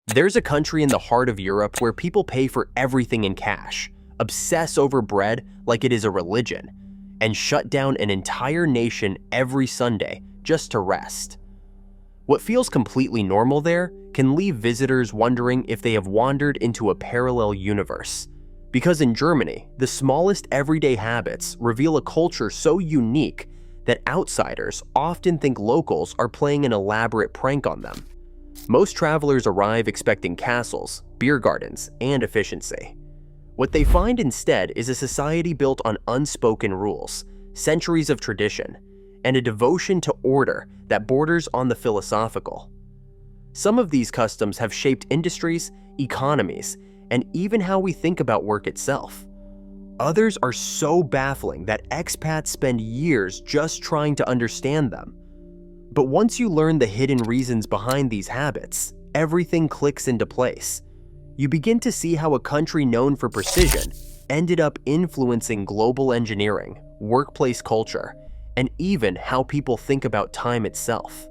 There's a country in the heart of Europe where people pay for everything in cash, obsess over bread like it is a religion, and shut down an entire nation every Sunday just to rest. What feels completely normal there can leave visitors wondering if they have wandered into a parallel universe. Because in Germany, the smallest everyday habits reveal a culture so unique that outsiders often think locals are playing an elaborate prank on them. Most travelers arrive expecting castles, beer gardens, and efficiency. What they find instead is a society built on unspoken rules, centuries of tradition, and a devotion to order that borders on the philosophical. Some of these customs have shaped industries, economies, and even how we think about work itself. Others are so baffling that expats spend years just trying to understand them. But once you learn the hidden reasons behind these habits, everything clicks into place. You begin to see how a country known for precision ended up influencing global engineering, workplace culture, and even how people think about time itself.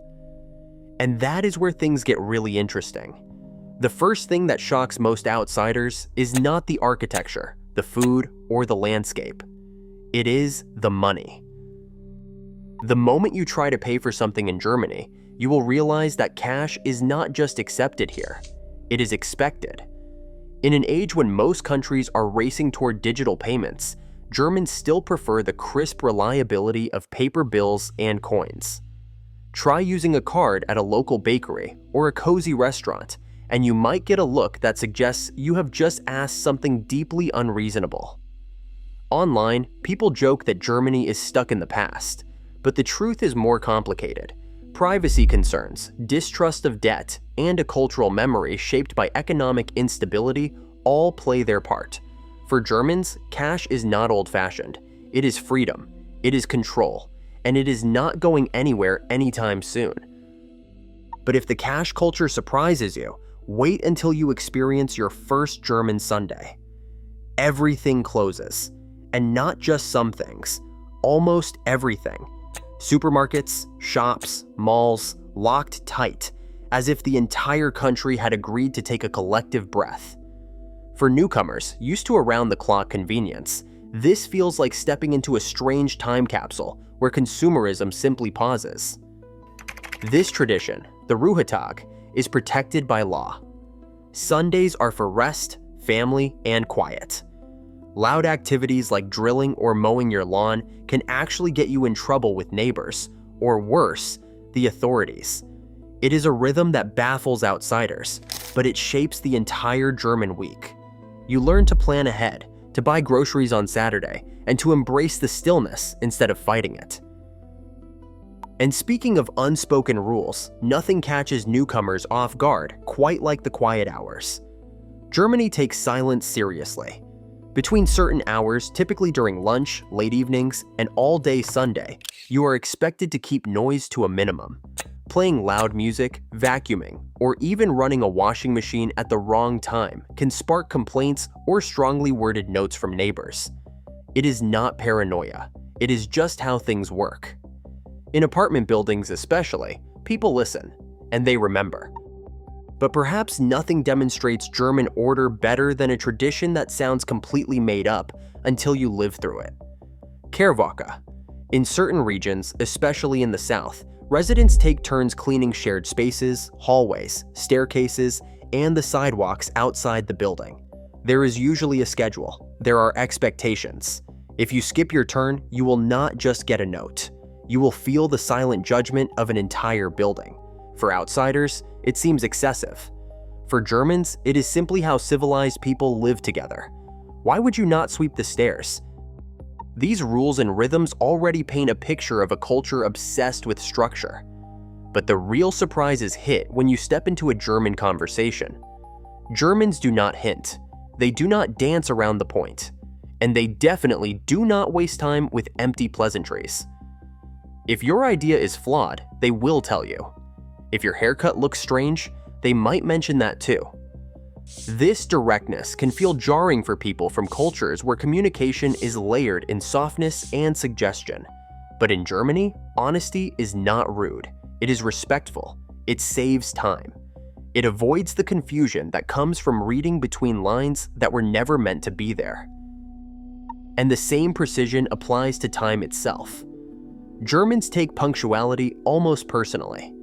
And that is where things get really interesting. The first thing that shocks most outsiders is not the architecture, the food, or the landscape. It is the money. The moment you try to pay for something in Germany, you will realize that cash is not just accepted here, it is expected. In an age when most countries are racing toward digital payments, Germans still prefer the crisp reliability of paper bills and coins. Try using a card at a local bakery or a cozy restaurant, and you might get a look that suggests you have just asked something deeply unreasonable. Online, people joke that Germany is stuck in the past, but the truth is more complicated. Privacy concerns, distrust of debt, and a cultural memory shaped by economic instability all play their part. For Germans, cash is not old-fashioned. It is freedom, it is control, and it is not going anywhere anytime soon. But if the cash culture surprises you, wait until you experience your first German Sunday. Everything closes, and not just some things, almost everything. Supermarkets, shops, malls, locked tight, as if the entire country had agreed to take a collective breath. For newcomers used to around-the-clock convenience, this feels like stepping into a strange time capsule where consumerism simply pauses. This tradition, the Ruhetag, is protected by law. Sundays are for rest, family, and quiet. Loud activities like drilling or mowing your lawn can actually get you in trouble with neighbors, or worse, the authorities. It is a rhythm that baffles outsiders, but it shapes the entire German week. You learn to plan ahead, to buy groceries on Saturday, and to embrace the stillness instead of fighting it. And speaking of unspoken rules, nothing catches newcomers off guard quite like the quiet hours. Germany takes silence seriously. Between certain hours, typically during lunch, late evenings, and all-day Sunday, you are expected to keep noise to a minimum. Playing loud music, vacuuming, or even running a washing machine at the wrong time can spark complaints or strongly worded notes from neighbors. It is not paranoia. It is just how things work. In apartment buildings especially, people listen, and they remember. But perhaps nothing demonstrates German order better than a tradition that sounds completely made up until you live through it. Kehrwoche. In certain regions, especially in the south, residents take turns cleaning shared spaces, hallways, staircases, and the sidewalks outside the building. There is usually a schedule. There are expectations. If you skip your turn, you will not just get a note. You will feel the silent judgment of an entire building. For outsiders, it seems excessive. For Germans, it is simply how civilized people live together. Why would you not sweep the stairs? These rules and rhythms already paint a picture of a culture obsessed with structure. But the real surprises hit when you step into a German conversation. Germans do not hint. They do not dance around the point. And they definitely do not waste time with empty pleasantries. If your idea is flawed, they will tell you. If your haircut looks strange, they might mention that too. This directness can feel jarring for people from cultures where communication is layered in softness and suggestion. But in Germany, honesty is not rude. It is respectful. It saves time. It avoids the confusion that comes from reading between lines that were never meant to be there. And the same precision applies to time itself. Germans take punctuality almost personally.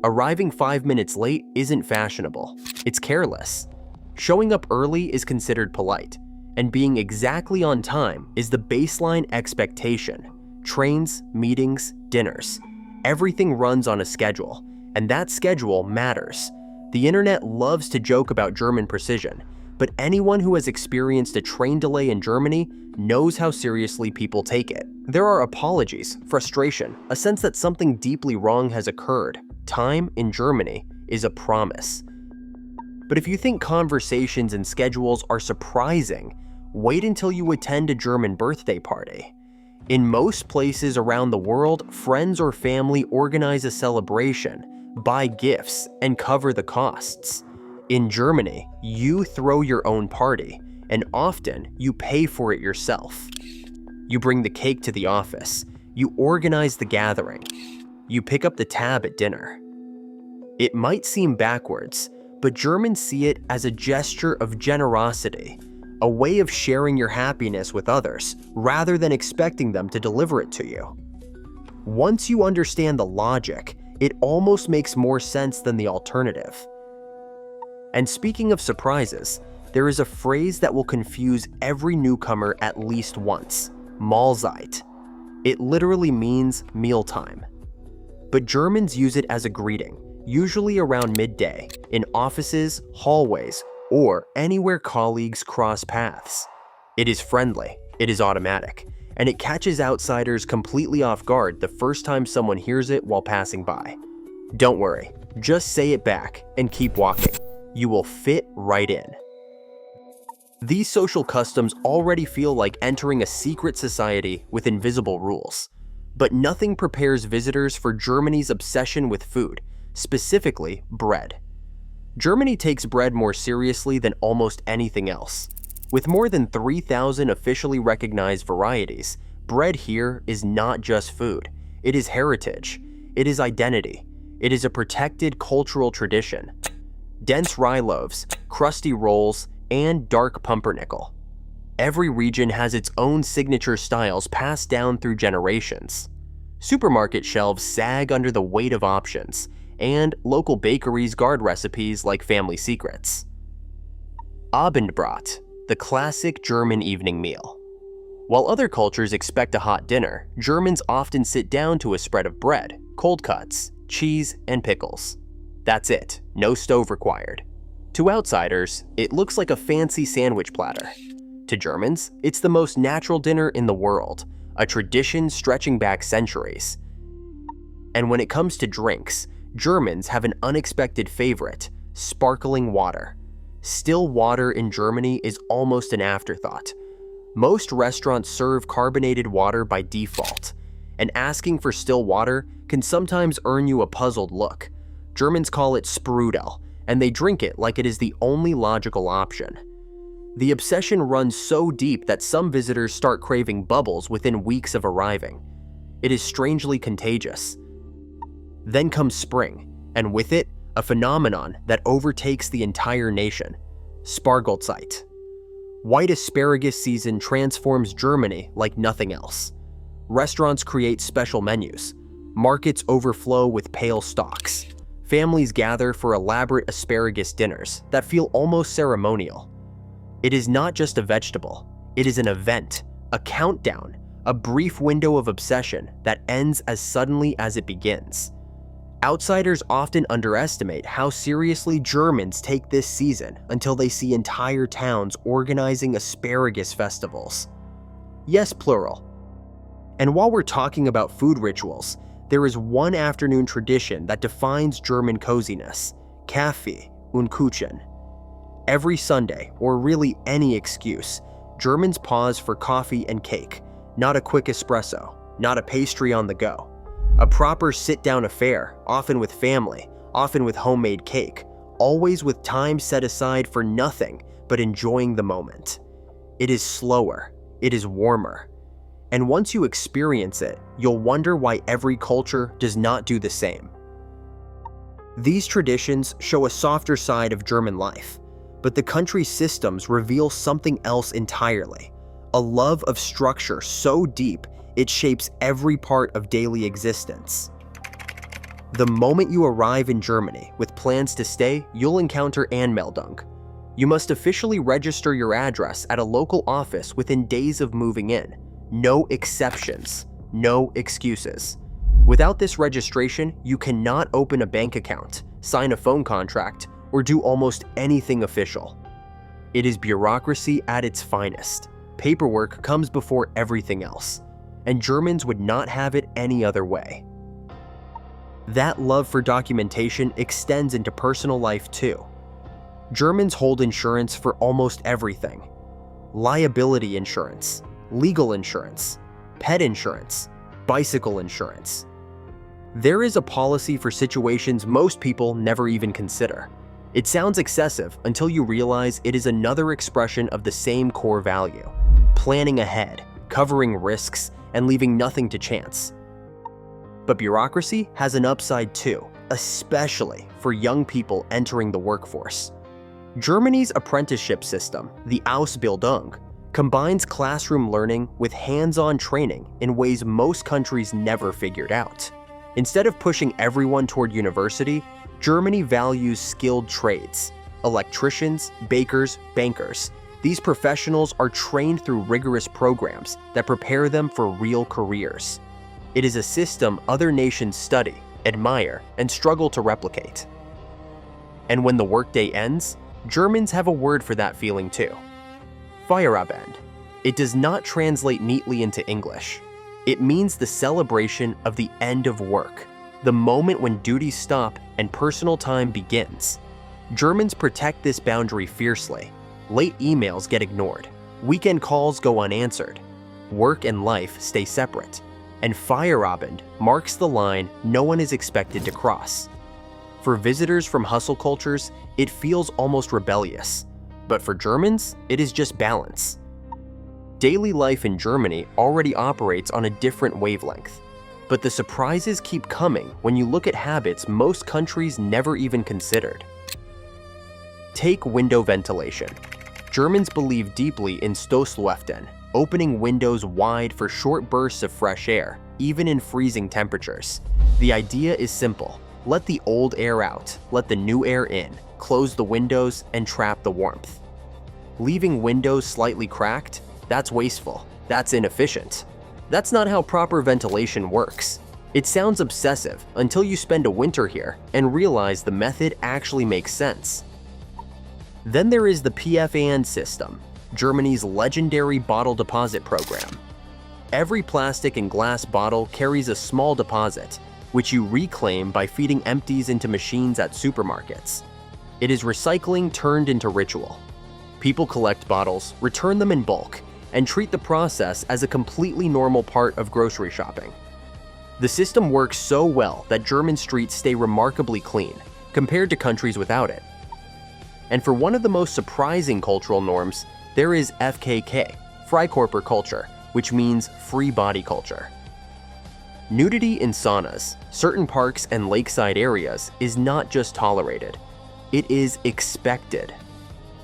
Arriving 5 minutes late isn't fashionable, it's careless. Showing up early is considered polite, and being exactly on time is the baseline expectation. Trains, meetings, dinners, everything runs on a schedule, and that schedule matters. The internet loves to joke about German precision, but anyone who has experienced a train delay in Germany knows how seriously people take it. There are apologies, frustration, a sense that something deeply wrong has occurred. Time in Germany is a promise. But if you think conversations and schedules are surprising, wait until you attend a German birthday party. In most places around the world, friends or family organize a celebration, buy gifts, and cover the costs. In Germany, you throw your own party, and often you pay for it yourself. You bring the cake to the office, you organize the gathering, you pick up the tab at dinner. It might seem backwards, but Germans see it as a gesture of generosity, a way of sharing your happiness with others rather than expecting them to deliver it to you. Once you understand the logic, it almost makes more sense than the alternative. And speaking of surprises, there is a phrase that will confuse every newcomer at least once: Mahlzeit. It literally means mealtime. But Germans use it as a greeting, usually around midday, in offices, hallways, or anywhere colleagues cross paths. It is friendly, it is automatic, and it catches outsiders completely off guard the first time someone hears it while passing by. Don't worry, just say it back and keep walking. You will fit right in. These social customs already feel like entering a secret society with invisible rules. But nothing prepares visitors for Germany's obsession with food, specifically bread. Germany takes bread more seriously than almost anything else. With more than 3,000 officially recognized varieties, bread here is not just food. It is heritage. It is identity. It is a protected cultural tradition. Dense rye loaves, crusty rolls, and dark pumpernickel. Every region has its own signature styles passed down through generations. Supermarket shelves sag under the weight of options, and local bakeries guard recipes like family secrets. Abendbrot, the classic German evening meal. While other cultures expect a hot dinner, Germans often sit down to a spread of bread, cold cuts, cheese, and pickles. That's it, no stove required. To outsiders, it looks like a fancy sandwich platter. To Germans, it's the most natural dinner in the world, a tradition stretching back centuries. And when it comes to drinks, Germans have an unexpected favorite: sparkling water. Still water in Germany is almost an afterthought. Most restaurants serve carbonated water by default, and asking for still water can sometimes earn you a puzzled look. Germans call it Sprudel, and they drink it like it is the only logical option. The obsession runs so deep that some visitors start craving bubbles within weeks of arriving. It is strangely contagious. Then comes spring, and with it, a phenomenon that overtakes the entire nation: Spargelzeit. White asparagus season transforms Germany like nothing else. Restaurants create special menus. Markets overflow with pale stalks. Families gather for elaborate asparagus dinners that feel almost ceremonial. It is not just a vegetable, it is an event, a countdown, a brief window of obsession that ends as suddenly as it begins. Outsiders often underestimate how seriously Germans take this season until they see entire towns organizing asparagus festivals. Yes, plural. And while we're talking about food rituals, there is one afternoon tradition that defines German coziness: Kaffee und Kuchen. Every Sunday, or really any excuse, Germans pause for coffee and cake, not a quick espresso, not a pastry on the go. A proper sit-down affair, often with family, often with homemade cake, always with time set aside for nothing but enjoying the moment. It is slower, it is warmer. And once you experience it, you'll wonder why every culture does not do the same. These traditions show a softer side of German life, but the country's systems reveal something else entirely. A love of structure so deep it shapes every part of daily existence. The moment you arrive in Germany with plans to stay, you'll encounter Anmeldung. You must officially register your address at a local office within days of moving in. No exceptions, no excuses. Without this registration, you cannot open a bank account, sign a phone contract, or do almost anything official. It is bureaucracy at its finest. Paperwork comes before everything else, and Germans would not have it any other way. That love for documentation extends into personal life too. Germans hold insurance for almost everything. Liability insurance, legal insurance, pet insurance, bicycle insurance. There is a policy for situations most people never even consider. It sounds excessive until you realize it is another expression of the same core value: planning ahead, covering risks, and leaving nothing to chance. But bureaucracy has an upside too, especially for young people entering the workforce. Germany's apprenticeship system, the Ausbildung, combines classroom learning with hands-on training in ways most countries never figured out. Instead of pushing everyone toward university, Germany values skilled trades: electricians, bakers, bankers. These professionals are trained through rigorous programs that prepare them for real careers. It is a system other nations study, admire, and struggle to replicate. And when the workday ends, Germans have a word for that feeling too: Feierabend. It does not translate neatly into English. It means the celebration of the end of work, the moment when duties stop and personal time begins. Germans protect this boundary fiercely. Late emails get ignored. Weekend calls go unanswered. Work and life stay separate. And Feierabend marks the line no one is expected to cross. For visitors from hustle cultures, it feels almost rebellious. But for Germans, it is just balance. Daily life in Germany already operates on a different wavelength. But the surprises keep coming when you look at habits most countries never even considered. Take window ventilation. Germans believe deeply in Stoßlüften, opening windows wide for short bursts of fresh air, even in freezing temperatures. The idea is simple: let the old air out, let the new air in, close the windows, and trap the warmth. Leaving windows slightly cracked? That's wasteful. That's inefficient. That's not how proper ventilation works. It sounds obsessive until you spend a winter here and realize the method actually makes sense. Then there is the PFAN system, Germany's legendary bottle deposit program. Every plastic and glass bottle carries a small deposit, which you reclaim by feeding empties into machines at supermarkets. It is recycling turned into ritual. People collect bottles, return them in bulk, and treat the process as a completely normal part of grocery shopping. The system works so well that German streets stay remarkably clean, compared to countries without it. And for one of the most surprising cultural norms, there is FKK, Freikörper culture, which means free body culture. Nudity in saunas, certain parks and lakeside areas is not just tolerated, it is expected.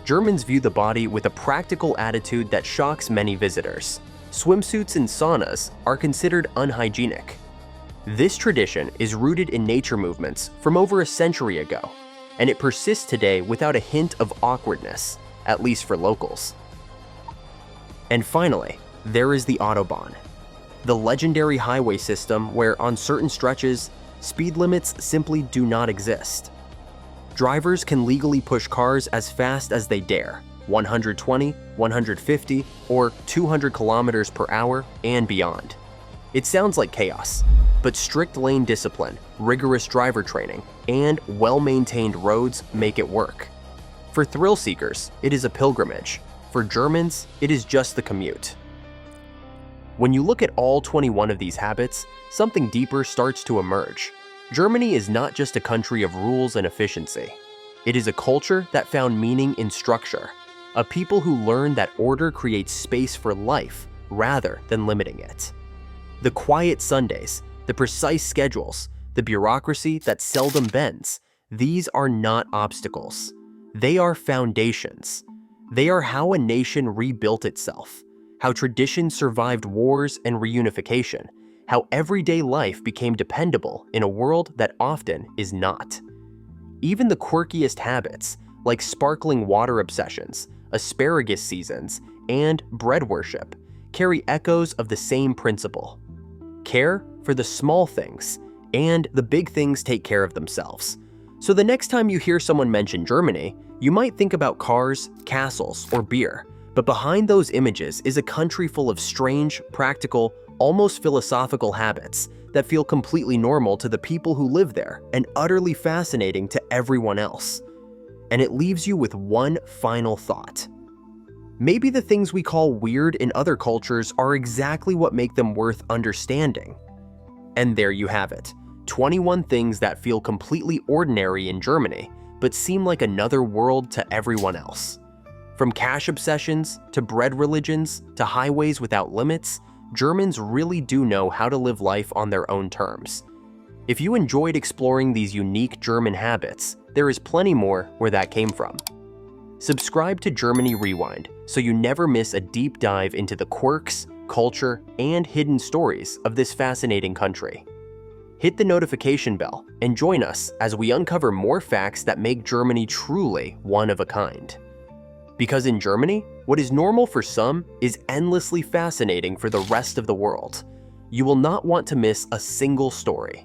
Germans view the body with a practical attitude that shocks many visitors. Swimsuits in saunas are considered unhygienic. This tradition is rooted in nature movements from over a century ago, and it persists today without a hint of awkwardness, at least for locals. And finally, there is the Autobahn, the legendary highway system where on certain stretches, speed limits simply do not exist. Drivers can legally push cars as fast as they dare, 120, 150, or 200 kilometers per hour and beyond. It sounds like chaos, but strict lane discipline, rigorous driver training, and well-maintained roads make it work. For thrill seekers, it is a pilgrimage. For Germans, it is just the commute. When you look at all 21 of these habits, something deeper starts to emerge. Germany is not just a country of rules and efficiency. It is a culture that found meaning in structure, a people who learned that order creates space for life rather than limiting it. The quiet Sundays, the precise schedules, the bureaucracy that seldom bends, These are not obstacles. They are foundations. They are how a nation rebuilt itself, how tradition survived wars and reunification, how everyday life became dependable in a world that often is not. Even the quirkiest habits, like sparkling water obsessions, asparagus seasons, and bread worship, carry echoes of the same principle. Care for the small things, and the big things take care of themselves. So the next time you hear someone mention Germany, you might think about cars, castles, or beer, but behind those images is a country full of strange, practical, almost philosophical habits that feel completely normal to the people who live there and utterly fascinating to everyone else. And it leaves you with one final thought. Maybe the things we call weird in other cultures are exactly what make them worth understanding. And there you have it, 21 things that feel completely ordinary in Germany, but seem like another world to everyone else. From cash obsessions, to bread religions, to highways without limits, Germans really do know how to live life on their own terms. If you enjoyed exploring these unique German habits, there is plenty more where that came from. Subscribe to Germany Rewind so you never miss a deep dive into the quirks, culture, and hidden stories of this fascinating country. Hit the notification bell and join us as we uncover more facts that make Germany truly one of a kind. Because in Germany, what is normal for some is endlessly fascinating for the rest of the world. You will not want to miss a single story.